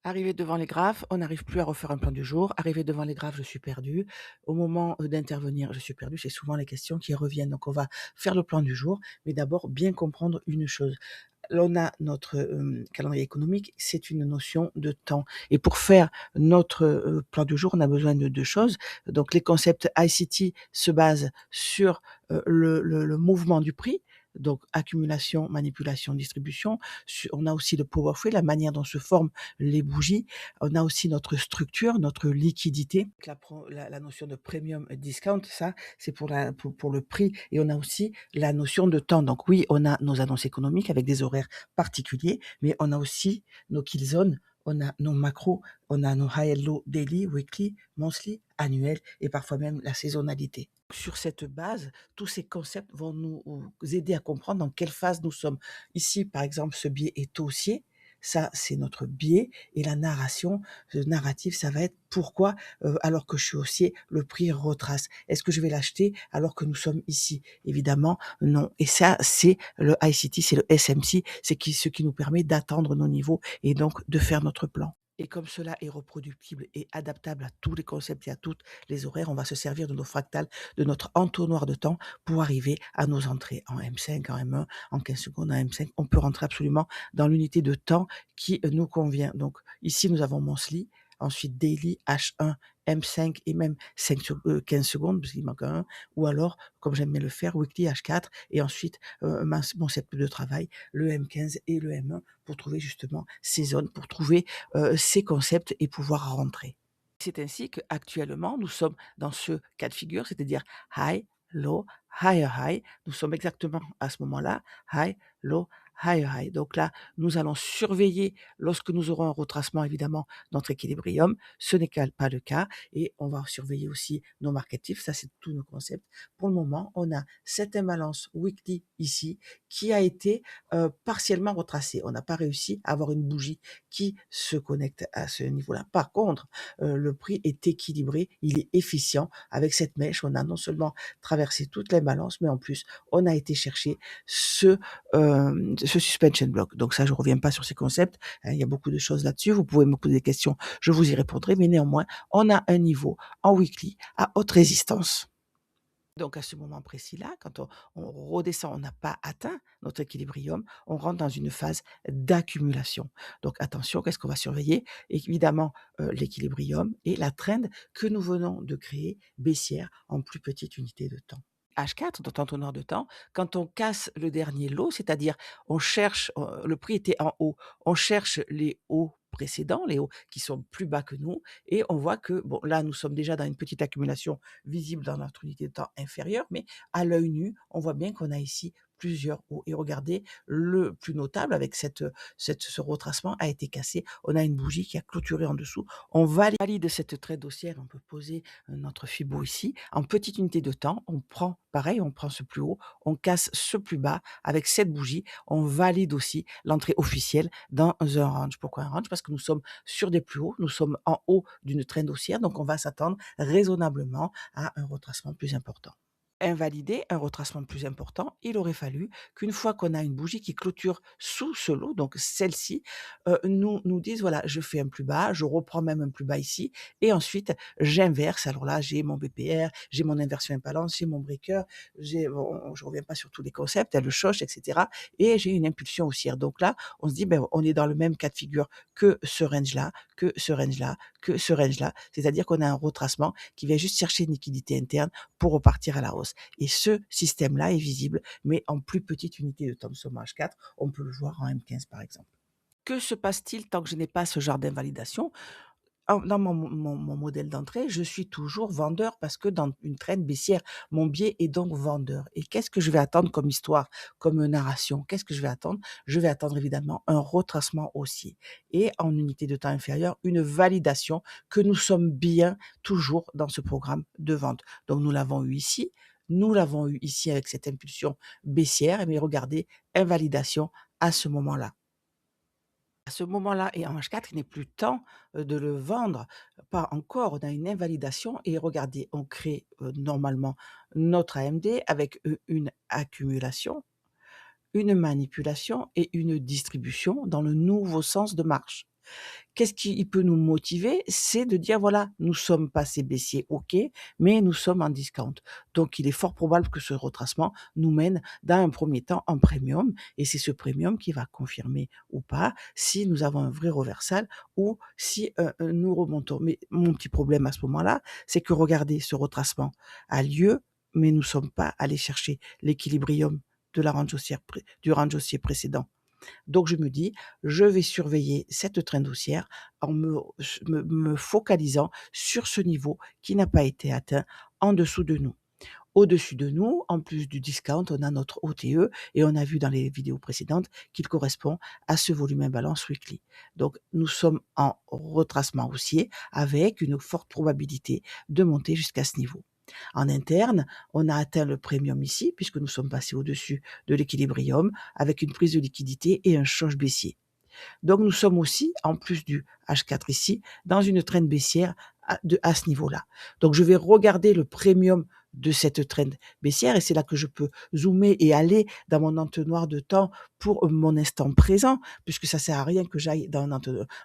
Arrivé devant les graphes, on n'arrive plus à refaire un plan du jour. Arrivé devant les graphes, je suis perdue. Au moment, d'intervenir, je suis perdue. C'est souvent les questions qui reviennent. Donc on va faire le plan du jour, mais d'abord bien comprendre une chose. On a notre, calendrier économique, c'est une notion de temps et pour faire notre, plan du jour, on a besoin de 2 choses. Donc les concepts ICT se basent sur, le mouvement du prix, donc accumulation, manipulation, distribution. On a aussi le power free, la manière dont se forment les bougies. On a aussi notre structure, notre liquidité. La notion de premium discount, ça, c'est pour le prix. Et on a aussi la notion de temps. Donc oui, on a nos annonces économiques avec des horaires particuliers, mais on a aussi nos kill zones, on a nos macros, on a nos high and low daily, weekly, monthly, annuel et parfois même la saisonnalité. Sur cette base, tous ces concepts vont nous aider à comprendre dans quelle phase nous sommes. Ici, par exemple, ce biais est haussier. Ça, c'est notre biais et la narration, le narratif, ça va être pourquoi, alors que je suis haussier, le prix retrace. Est-ce que je vais l'acheter alors que nous sommes ici? Évidemment, non. Et ça, c'est le ICT, c'est le SMC, ce qui nous permet d'atteindre nos niveaux et donc de faire notre plan. Et comme cela est reproductible et adaptable à tous les concepts et à toutes les horaires, on va se servir de nos fractales, de notre entonnoir de temps pour arriver à nos entrées en M5, en M1, en 15 secondes, en M5. On peut rentrer absolument dans l'unité de temps qui nous convient. Donc ici, nous avons monthly, ensuite daily, H1, M5 et même 15 secondes, parce qu'il manque un, ou alors, comme j'aime bien le faire, weekly H4, et ensuite mon cercle de travail, le M15 et le M1, pour trouver justement ces zones, pour trouver ces concepts et pouvoir rentrer. C'est ainsi qu'actuellement, nous sommes dans ce cas de figure, c'est-à-dire high, low, higher high. Nous sommes exactement à ce moment-là, high, low, higher high. Donc là, nous allons surveiller lorsque nous aurons un retracement, évidemment, notre équilibrium. Ce n'est pas le cas. Et on va surveiller aussi nos marketifs. Ça, c'est tous nos concepts. Pour le moment, on a cette imbalance weekly ici qui a été partiellement retracée. On n'a pas réussi à avoir une bougie qui se connecte à ce niveau-là. Par contre, le prix est équilibré, il est efficient. Avec cette mèche, on a non seulement traversé toute l'imbalance, mais en plus, on a été chercher ce suspension block. Donc ça, je reviens pas sur ces concepts, hein, il y a beaucoup de choses là-dessus. Vous pouvez me poser des questions, je vous y répondrai, mais néanmoins, on a un niveau en weekly à haute résistance. Donc à ce moment précis-là, quand on redescend, on n'a pas atteint notre équilibrium, on rentre dans une phase d'accumulation. Donc attention, qu'est-ce qu'on va surveiller? Évidemment, l'équilibrium et la trend que nous venons de créer baissière en plus petite unité de temps. H4, donc entonnoir de temps, quand on casse le dernier lot, c'est-à-dire on cherche, le prix était en haut, on cherche les hauts précédents, les hauts qui sont plus bas que nous, et on voit que, bon, là, nous sommes déjà dans une petite accumulation visible dans notre unité de temps inférieure, mais à l'œil nu, on voit bien qu'on a ici plusieurs hauts. Et regardez, le plus notable avec ce retracement a été cassé. On a une bougie qui a clôturé en dessous. On valide cette trade haussière. On peut poser notre Fibo ici. En petite unité de temps, on prend, pareil, on prend ce plus haut, on casse ce plus bas avec cette bougie. On valide aussi l'entrée officielle dans un range. Pourquoi un range? Parce que nous sommes sur des plus hauts, nous sommes en haut d'une trend haussière, donc on va s'attendre raisonnablement à un retracement plus important. Invalider un retracement plus important, il aurait fallu qu'une fois qu'on a une bougie qui clôture sous ce lot, donc celle-ci, nous dise: «Voilà, je fais un plus bas, je reprends même un plus bas ici et ensuite j'inverse». Alors là, j'ai mon BPR, j'ai mon inversion imbalance, j'ai mon breaker, je reviens pas sur tous les concepts, le shosh et cetera et j'ai une impulsion haussière. Donc là, on se dit: «Ben, on est dans le même cas de figure que ce range-là, que ce range-là, que ce range-là». C'est-à-dire qu'on a un retracement qui vient juste chercher une liquidité interne pour repartir à la hausse. Et ce système-là est visible, mais en plus petite unité de Thomson H4, on peut le voir en M15 par exemple. Que se passe-t-il tant que je n'ai pas ce genre d'invalidation? Dans mon modèle d'entrée, je suis toujours vendeur parce que dans une trend baissière, mon biais est donc vendeur. Et qu'est-ce que je vais attendre comme histoire, comme narration? Qu'est-ce que je vais attendre? Je vais attendre évidemment un retracement haussier et en unité de temps inférieure, une validation que nous sommes bien toujours dans ce programme de vente. Donc nous l'avons eu ici, nous l'avons eu ici avec cette impulsion baissière, mais regardez, invalidation à ce moment-là. À ce moment-là et en H4, il n'est plus temps, de le vendre. Pas encore, on a une invalidation et regardez, on crée, normalement notre AMD avec, une accumulation, une manipulation et une distribution dans le nouveau sens de marche. Qu'est-ce qui peut nous motiver? C'est de dire: «Voilà, nous sommes passés baissiers, OK, mais nous sommes en discount». Donc il est fort probable que ce retracement nous mène dans un premier temps en premium et c'est ce premium qui va confirmer ou pas si nous avons un vrai reversal ou si, nous remontons. Mais mon petit problème à ce moment-là, c'est que regardez, ce retracement a lieu, mais nous sommes pas allés chercher l'équilibrium de la range haussière du range haussier précédent. Donc je me dis: «Je vais surveiller cette trend haussière en me focalisant sur ce niveau qui n'a pas été atteint en dessous de nous». Au-dessus de nous, en plus du discount, on a notre OTE et on a vu dans les vidéos précédentes qu'il correspond à ce volume imbalance weekly. Donc nous sommes en retracement haussier avec une forte probabilité de monter jusqu'à ce niveau. En interne, on a atteint le premium ici puisque nous sommes passés au-dessus de l'équilibrium avec une prise de liquidité et un choc baissier. Donc nous sommes aussi, en plus du H4 ici, dans une trend baissière à ce niveau-là. Donc je vais regarder le premium de cette trend baissière et c'est là que je peux zoomer et aller dans mon entonnoir de temps pour mon instant présent, puisque ça sert à rien que j'aille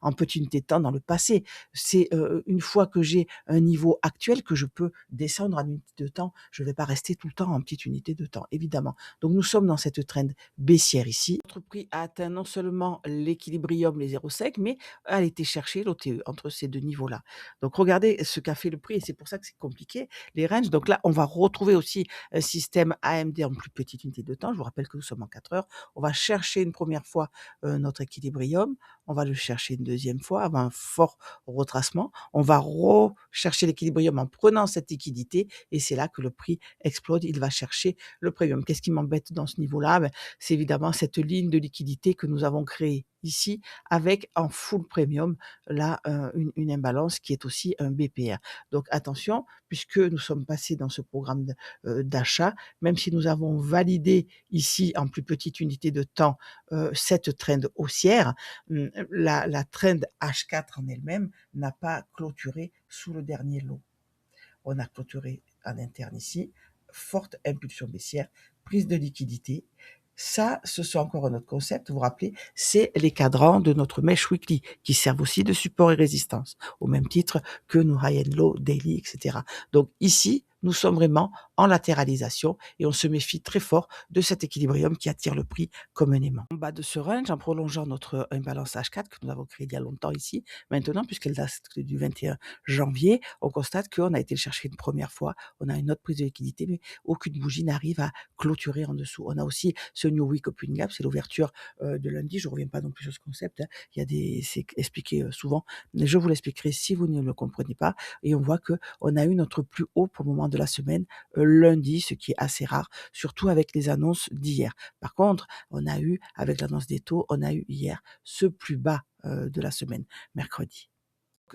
en petite unité de temps dans le passé. C'est une fois que j'ai un niveau actuel que je peux descendre en unité de temps. Je ne vais pas rester tout le temps en petite unité de temps, évidemment. Donc nous sommes dans cette trend baissière ici. Notre prix a atteint non seulement l'équilibrium, les 0,5, mais a été chercher l'OTE entre ces deux niveaux-là. Donc regardez ce qu'a fait le prix et c'est pour ça que c'est compliqué, les ranges. Donc là, on va retrouver aussi un système AMD en plus petite unité de temps. Je vous rappelle que nous sommes en 4 heures. On va chercher une première fois notre équilibrium. On va le chercher une deuxième fois avant un fort retracement. On va rechercher l'équilibrium en prenant cette liquidité et c'est là que le prix explose. Il va chercher le premium. Qu'est-ce qui m'embête dans ce niveau-là? C'est évidemment cette ligne de liquidité que nous avons créée ici avec en full premium là, une imbalance qui est aussi un BPR. Donc attention, puisque nous sommes passés dans ce programme d'achat, même si nous avons validé ici en plus petite unité de temps, cette trend haussière, la trend H4 en elle-même n'a pas clôturé sous le dernier lot. On a clôturé en interne ici, forte impulsion baissière, prise de liquidité. Ça, ce sont encore un autre concept, vous vous rappelez, c'est les cadrans de notre Mesh Weekly qui servent aussi de support et résistance, au même titre que nos high and low, daily, etc. Donc ici, nous sommes vraiment en latéralisation et on se méfie très fort de cet équilibrium qui attire le prix comme un aimant. En bas de ce range, en prolongeant notre imbalance H4 que nous avons créé il y a longtemps ici, maintenant, puisqu'elle date du 21 janvier, on constate qu'on a été le chercher une première fois, on a une autre prise de liquidité, mais aucune bougie n'arrive à clôturer en dessous. On a aussi ce New Week Opening Gap, c'est l'ouverture de lundi. Je ne reviens pas non plus sur ce concept, hein. Il y a c'est expliqué souvent, mais je vous l'expliquerai si vous ne le comprenez pas. Et on voit que on a eu notre plus haut pour le moment de la semaine lundi, ce qui est assez rare, surtout avec les annonces d'hier. Par contre, on a eu, avec l'annonce des taux, on a eu hier ce plus bas de la semaine, mercredi.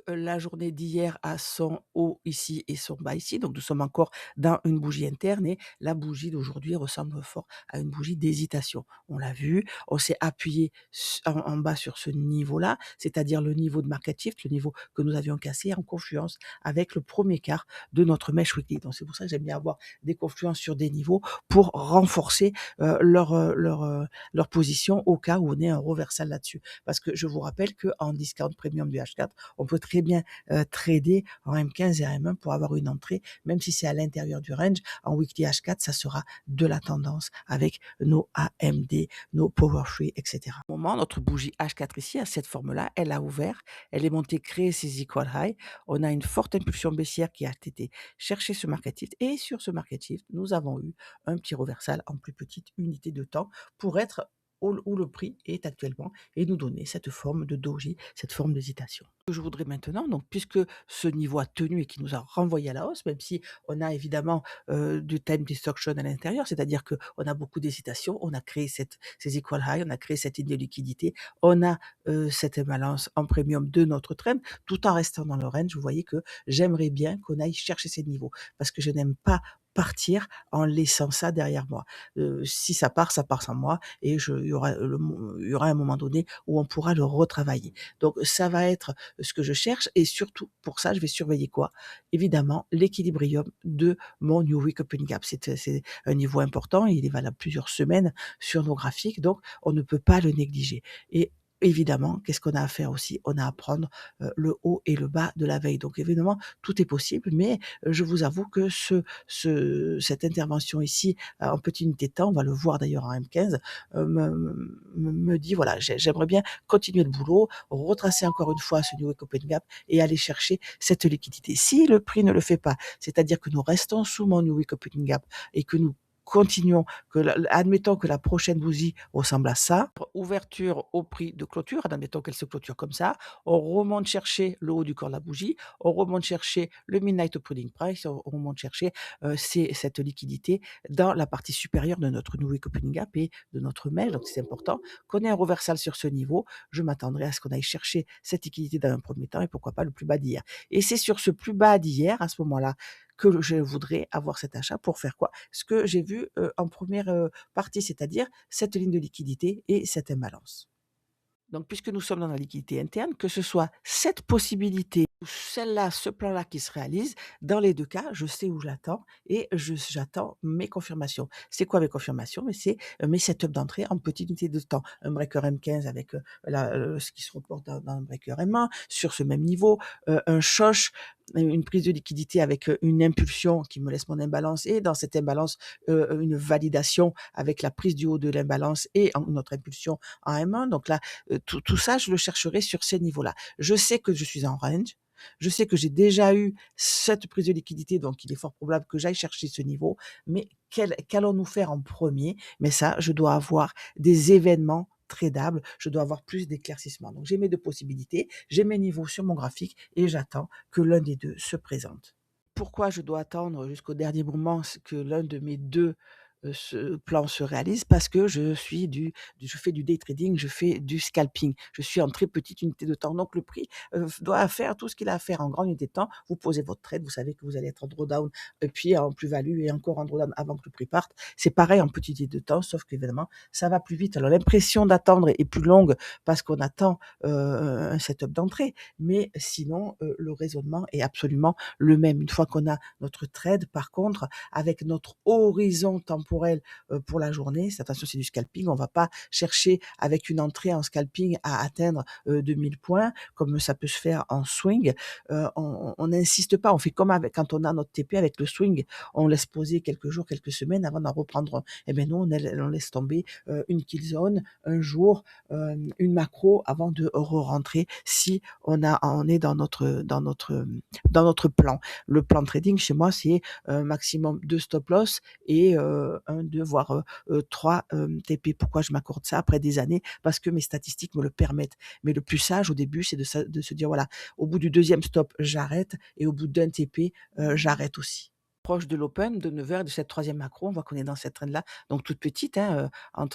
La journée d'hier a son haut ici et son bas ici, donc nous sommes encore dans une bougie interne et la bougie d'aujourd'hui ressemble fort à une bougie d'hésitation. On l'a vu, on s'est appuyé en bas sur ce niveau-là, c'est-à-dire le niveau de market shift, le niveau que nous avions cassé en confluence avec le premier quart de notre mèche weekly. Donc c'est pour ça que j'aime bien avoir des confluences sur des niveaux pour renforcer leur position au cas où on ait un reversal là-dessus. Parce que je vous rappelle qu'en discount premium du H4, on peut très bien trader en M15 et en M1 pour avoir une entrée, même si c'est à l'intérieur du range. En weekly H4, ça sera de la tendance avec nos AMD, nos Power Free, etc. Au moment, notre bougie H4 ici, à cette forme-là, elle a ouvert, elle est montée créer ses equal high. On a une forte impulsion baissière qui a été chercher ce market shift et sur ce market shift, nous avons eu un petit reversal en plus petite unité de temps pour être où le prix est actuellement et nous donner cette forme de doji, cette forme d'hésitation. Je voudrais maintenant, donc puisque ce niveau a tenu et qui nous a renvoyé à la hausse, même si on a évidemment du time destruction à l'intérieur, c'est-à-dire qu'on a beaucoup d'hésitation, on a créé ces equal high, on a créé cette ligne de liquidité, on a cette imbalance en premium de notre trend, tout en restant dans le range. Vous voyez que j'aimerais bien qu'on aille chercher ces niveaux, parce que je n'aime pas partir en laissant ça derrière moi. Si ça part sans moi et il y aura un moment donné où on pourra le retravailler. Donc ça va être ce que je cherche et surtout pour ça, je vais surveiller quoi? Évidemment, l'équilibrium de mon New Week Open Gap. C'est un niveau important, il est valable plusieurs semaines sur nos graphiques, donc on ne peut pas le négliger et évidemment, qu'est-ce qu'on a à faire aussi? On a à prendre, le haut et le bas de la veille. Donc évidemment, tout est possible, mais je vous avoue que cette intervention ici, en petite unité de temps, on va le voir d'ailleurs en M15, me dit voilà, j'aimerais bien continuer le boulot, retracer encore une fois ce New Wake Open Gap et aller chercher cette liquidité. Si le prix ne le fait pas, c'est-à-dire que nous restons sous mon New Wake Open Gap et que nous continuons, admettons que la prochaine bougie ressemble à ça, ouverture au prix de clôture, admettons qu'elle se clôture comme ça, on remonte chercher le haut du corps de la bougie, on remonte chercher le midnight opening price, on remonte chercher cette liquidité dans la partie supérieure de notre New Wake Opening Gap et de notre mail. Donc c'est important qu'on ait un reversal sur ce niveau. Je m'attendrai à ce qu'on aille chercher cette liquidité dans un premier temps et pourquoi pas le plus bas d'hier. Et c'est sur ce plus bas d'hier, à ce moment-là, que je voudrais avoir cet achat pour faire quoi? Ce que j'ai vu en première partie, c'est-à-dire cette ligne de liquidité et cette imbalance. Donc, puisque nous sommes dans la liquidité interne, que ce soit cette possibilité ou celle-là, ce plan-là qui se réalise, dans les deux cas, je sais où je l'attends et j'attends mes confirmations. C'est quoi mes confirmations? Mais c'est mes setups d'entrée en petite unité de temps. Un breaker M15 avec ce qui se reporte dans un breaker M1 sur ce même niveau, un shosh, une prise de liquidité avec une impulsion qui me laisse mon imbalance et dans cette imbalance, une validation avec la prise du haut de l'imbalance et notre impulsion en M1. Donc là, tout ça, je le chercherai sur ces niveaux-là. Je sais que je suis en range. Je sais que j'ai déjà eu cette prise de liquidité, donc il est fort probable que j'aille chercher ce niveau. Mais qu'allons-nous faire en premier? Mais ça, je dois avoir des événements tradables, je dois avoir plus d'éclaircissement. Donc j'ai mes deux possibilités, j'ai mes niveaux sur mon graphique et j'attends que l'un des deux se présente. Pourquoi je dois attendre jusqu'au dernier moment que l'un de mes deux ce plan se réalise? Parce que je fais du day trading, je fais du scalping. Je suis en très petite unité de temps. Donc le prix doit faire tout ce qu'il a à faire en grande unité de temps. Vous posez votre trade, vous savez que vous allez être en drawdown et puis en plus-value et encore en drawdown avant que le prix parte. C'est pareil en petite unité de temps, sauf qu'évidemment, ça va plus vite. Alors l'impression d'attendre est plus longue parce qu'on attend un setup d'entrée, mais sinon, le raisonnement est absolument le même. Une fois qu'on a notre trade, par contre, avec notre horizon temporel pour la journée, attention, c'est du scalping, on va pas chercher avec une entrée en scalping à atteindre 2000 points, comme ça peut se faire en swing. On n'insiste pas, on fait comme quand on a notre TP avec le swing, on laisse poser quelques jours, quelques semaines avant d'en reprendre un. Eh bien non, on laisse tomber une kill zone, un jour, une macro avant de re-rentrer si on est dans notre plan. Le plan de trading chez moi, c'est maximum 2 stop loss et 1, 2 voire 3 TP. Pourquoi je m'accorde ça après des années? Parce que mes statistiques me le permettent. Mais le plus sage au début, c'est de se dire voilà, au bout du deuxième stop, j'arrête et au bout d'un TP, j'arrête aussi. Proche de l'open de 9h de cette troisième macro, on voit qu'on est dans cette trend-là, donc toute petite, hein, en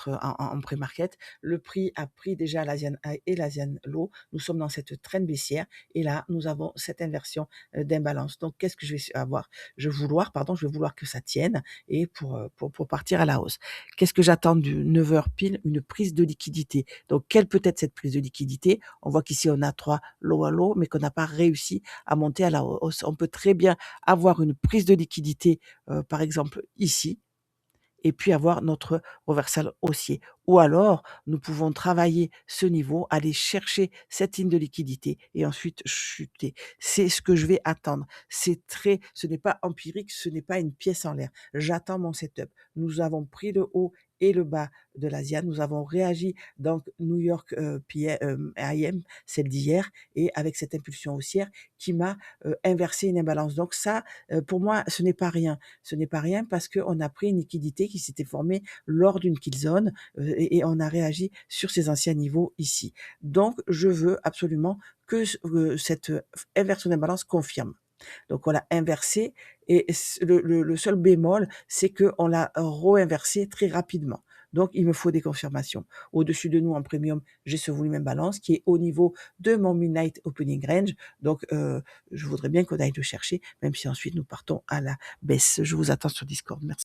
pré-market. Le prix a pris déjà l'Asian High et l'Asian Low. Nous sommes dans cette trend baissière et là, nous avons cette inversion d'imbalance. Donc, qu'est-ce que je vais avoir? Je vais vouloir que ça tienne et pour partir à la hausse. Qu'est-ce que j'attends du 9h pile? Une prise de liquidité. Donc, quelle peut être cette prise de liquidité? On voit qu'ici, on a 3 low à low, mais qu'on n'a pas réussi à monter à la hausse. On peut très bien avoir une prise de liquidité, par exemple ici, et puis avoir notre reversal haussier. Ou alors, nous pouvons travailler ce niveau, aller chercher cette ligne de liquidité et ensuite chuter. C'est ce que je vais attendre. Ce n'est pas empirique, ce n'est pas une pièce en l'air. J'attends mon setup. Nous avons pris le haut et le bas de l'Asia. Nous avons réagi donc New York IM, celle d'hier, et avec cette impulsion haussière qui m'a inversé une imbalance. Donc ça, pour moi, ce n'est pas rien. Ce n'est pas rien parce qu'on a pris une liquidité qui s'était formée lors d'une kill zone et on a réagi sur ces anciens niveaux ici. Donc, je veux absolument que cette inversion d'imbalance confirme. Donc, on l'a inversé et le seul bémol, c'est qu'on l'a re-inversé très rapidement. Donc, il me faut des confirmations. Au-dessus de nous, en premium, j'ai ce volume imbalance qui est au niveau de mon midnight opening range. Donc, je voudrais bien qu'on aille le chercher, même si ensuite nous partons à la baisse. Je vous attends sur Discord. Merci.